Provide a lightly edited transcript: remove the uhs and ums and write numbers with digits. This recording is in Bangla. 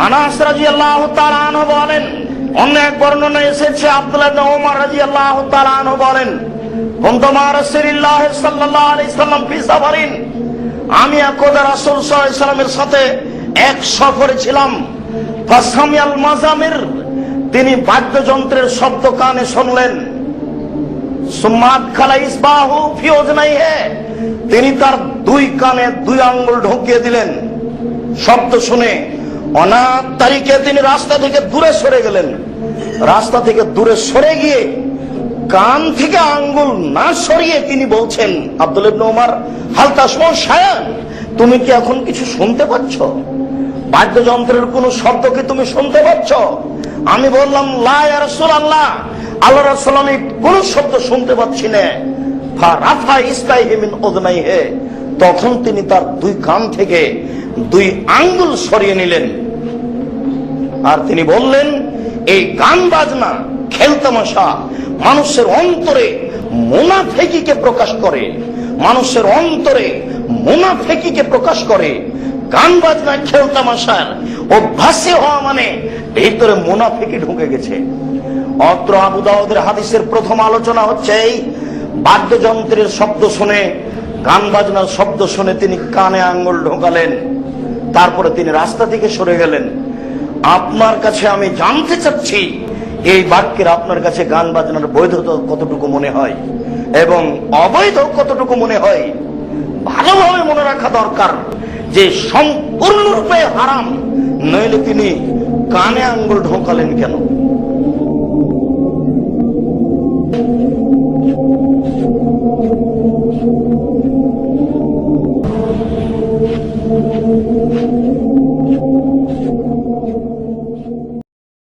আনাস রাদিয়াল্লাহু তাআলা আনহু বলেন, অন্য এক বর্ণনা এসেছে আব্দুল্লাহ ইবনে ওমর রাদিয়াল্লাহু তাআলা আনহু বলেন, কুনতু মা রাসূলিল্লাহ সাল্লাল্লাহু আলাইহি সাল্লাম ফি সাফারিন, আমি একদা রাসূল সাল্লাল্লাহু আলাইহি সাল্লামের সাথে এক সফরে ছিলাম। ফাসামিয়াল মাজামির, তিনি বাদ্যযন্ত্রের শব্দ কানে শুনলেন। সুম্মাত খালা ইসবাহু ফি উযনাইহি, তিনি তার দুই কানে দুই আঙ্গুল ঢুকিয়ে দিলেন। শব্দ শুনে অনাথ তারিখে তিনি রাস্তা থেকে দূরে সরে গেলেন। রাস্তা থেকে দূরে সরে গিয়ে কান থেকে আঙ্গুল না সরিয়ে তিনি বলছেন, আব্দুল্লাহ ইবনে ওমর, হাল তাসমাউ শায়ান, তুমি কি এখন কিছু শুনতে পাচ্ছ? বাদ্যযন্ত্রের কোন শব্দ কি তুমি শুনতে পাচ্ছ? আমি বললাম, লা ইয়া রাসূলুল্লাহ, আল্লাহর রাসূল, আমি কোন শব্দ শুনতে পাচ্ছি না। ফারাফা ইসতাইহি মিন উযনাইহি, তখন তিনি তার দুই কান থেকে দুই আঙ্গুল সরিয়ে নিলেন। আর তিনি বললেন, এই গান বাজনা, খেলতামাশা মানুষের অন্তরে মুনাফিকিকে প্রকাশ করে, মানুষের অন্তরে মুনাফিকিকে প্রকাশ করে। গান বাজনা খেলতামাশার অভ্যাসে হওয়া মানে ভিতরে মুনাফিকি ঢুকে গেছে। অত্র আবু দাউদের হাদিসের প্রথম আলোচনা হচ্ছে এই বাদ্যযন্ত্রের শব্দ শুনে, গান বাজনার শব্দ শুনে তিনি কানে আঙ্গুল ঢোকালেন, তারপরে তিনি রাস্তা থেকে সরে গেলেন। আপনার কাছে আমি জানতে চাচ্ছি, এই বাক্যের আপনার কাছে গান বাজনার বৈধতা কতটুকু মনে হয় এবং অবৈধ কতটুকু মনে হয়? ভালোভাবে মনে রাখা দরকার যে সম্পূর্ণরূপে হারাম, নইলে তিনি কানে আঙ্গুল ঢোকালেন কেন?